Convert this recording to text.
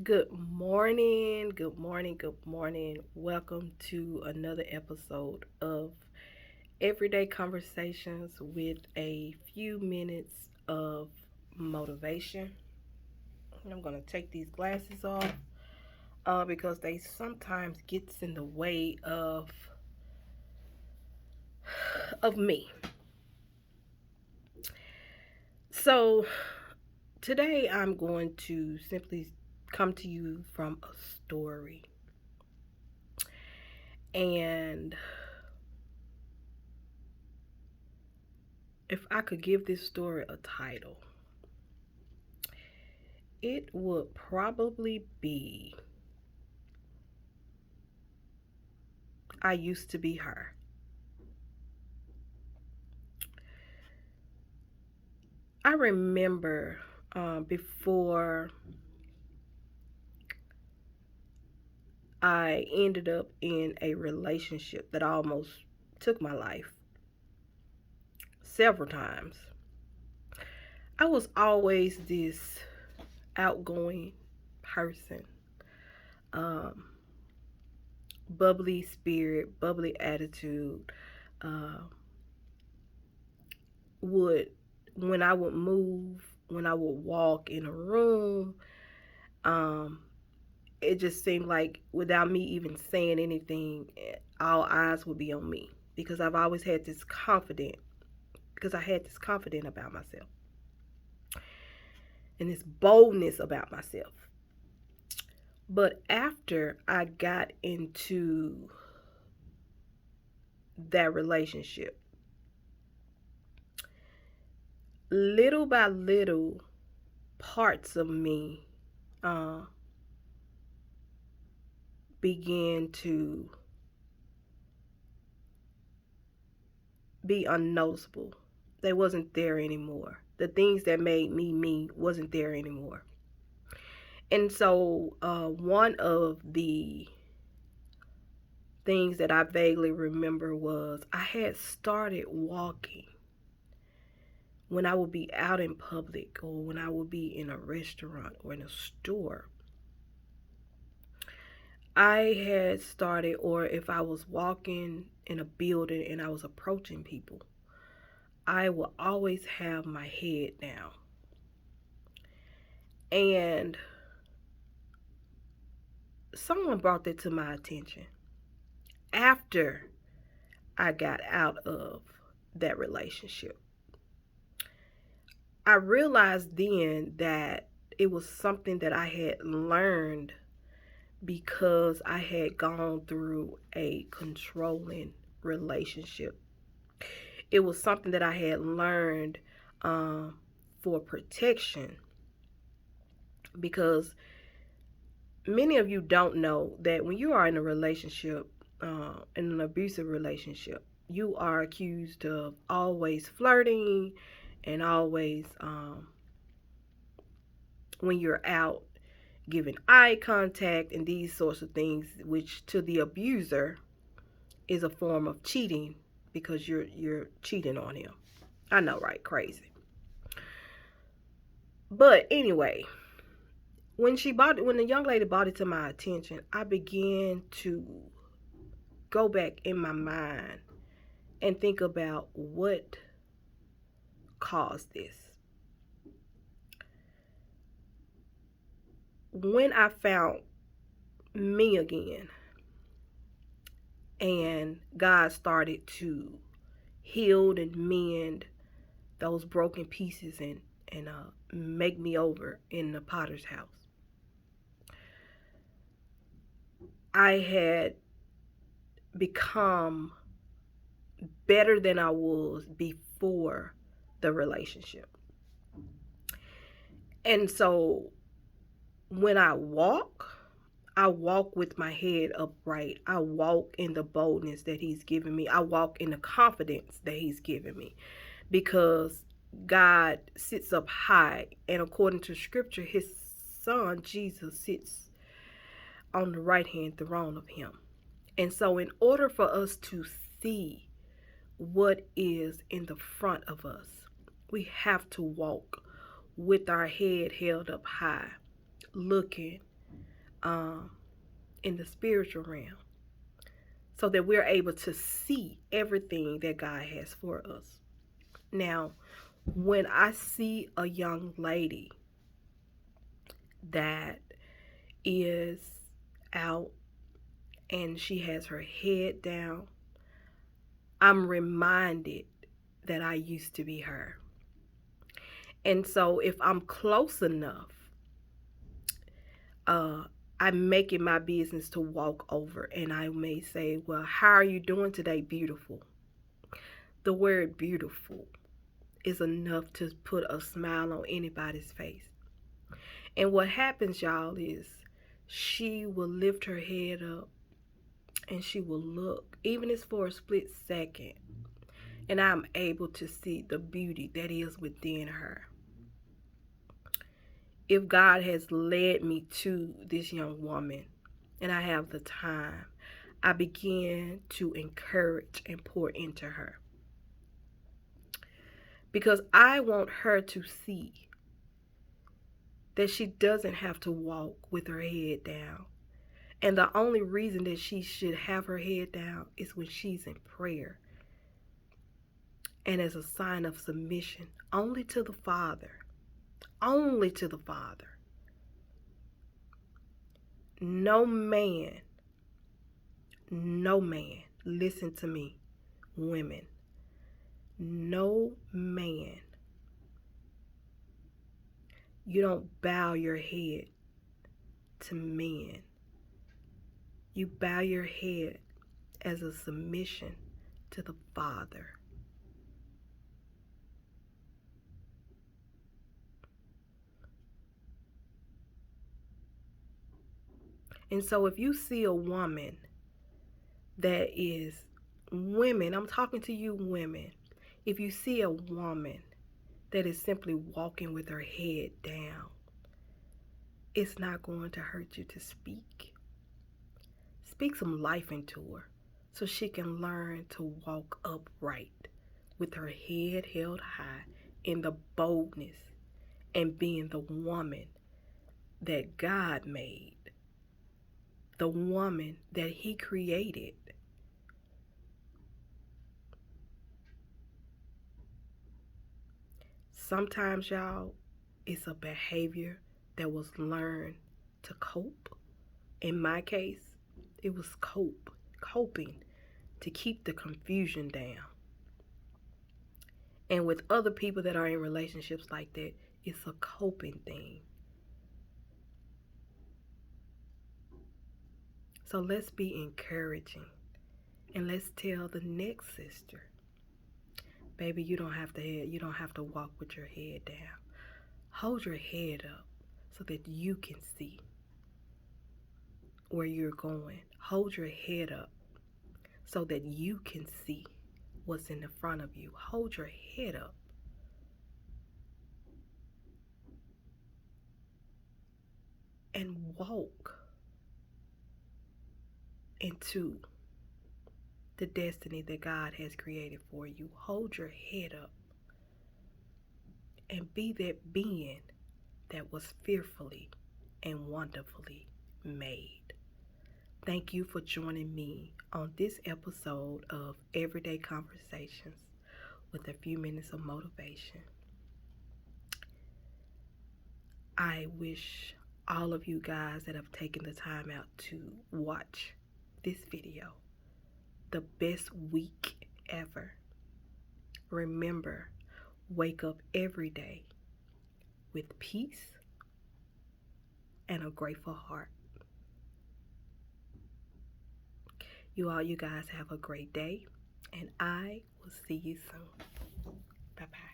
Good morning, good morning, good morning. Welcome to another episode of Everyday Conversations with a few minutes of motivation. I'm going to take these glasses off because they sometimes gets in the way of me. So, today I'm going to simply come to you from a story. And if I could give this story a title, it would probably be I Used to Be Her. I remember before I ended up in a relationship that almost took my life several times. I was always this outgoing person, um, bubbly spirit, bubbly attitude. Uh, would when I would move, when I would walk in a room, um, it just seemed like without me even saying anything, all eyes would be on me because I've always had this confident because I had this confidence about myself and this boldness about myself. But after I got into that relationship, little by little, parts of me uh, began to be unnoticeable. They wasn't there anymore. The things that made me wasn't there anymore. And so, one of the things that I vaguely remember was I had started walking when I would be out in public or when I would be in a restaurant or in a store. I had started, or if I was walking in a building and I was approaching people, I would always have my head down. And someone brought that to my attention after I got out of that relationship. I realized then that it was something that I had learned because I had gone through a controlling relationship. It was something that I had learned for protection because many of you don't know that when you are in a relationship, in an abusive relationship, you are accused of always flirting and always, when you're out, giving eye contact and these sorts of things, which to the abuser is a form of cheating because you're cheating on him. I know, right? Crazy. But anyway, when the young lady brought it to my attention, I began to go back in my mind and think about what caused this. When I found me again and God started to heal and mend those broken pieces and make me over in the potter's house, I had become better than I was before the relationship. And so when I walk with my head upright. I walk in the boldness that He's given me. I walk in the confidence that He's given me because God sits up high. And according to Scripture, His Son, Jesus, sits on the right hand throne of Him. And so, in order for us to see what is in the front of us, we have to walk with our head held up high, looking um, in the spiritual realm, so that we're able to see everything that God has for us. Now, when I see a young lady that is out and she has her head down, I'm reminded that I used to be her. And so if I'm close enough, I make it my business to walk over and I may say, well, how are you doing today, beautiful? The word beautiful is enough to put a smile on anybody's face. And what happens, y'all, is she will lift her head up and she will look, even if it's for a split second, and I'm able to see the beauty that is within her. If God has led me to this young woman and I have the time, I begin to encourage and pour into her. Because I want her to see that she doesn't have to walk with her head down. And the only reason that she should have her head down is when she's in prayer and as a sign of submission only to the Father. Only to the Father. No man, listen to me, women. No man. You don't bow your head to men. You bow your head as a submission to the Father. And so if you see a woman that is, women, I'm talking to you women. If you see a woman that is simply walking with her head down, it's not going to hurt you to speak. Speak some life into her so she can learn to walk upright with her head held high in the boldness and being the woman that God made, the woman that He created. Sometimes, y'all, it's a behavior that was learned to cope. In my case, it was coping to keep the confusion down. And with other people that are in relationships like that, it's a coping thing. So let's be encouraging and let's tell the next sister, baby, you don't have to walk with your head down. Hold your head up so that you can see where you're going. Hold your head up so that you can see what's in the front of you. Hold your head up. And walk into the destiny that God has created for you. Hold your head up and be that being that was fearfully and wonderfully made. Thank you for joining me on this episode of Everyday Conversations with a few minutes of motivation. I wish all of you guys that have taken the time out to watch this video the best week ever. Remember, wake up every day with peace and a grateful heart. You guys have a great day, and I will see you soon. Bye-bye.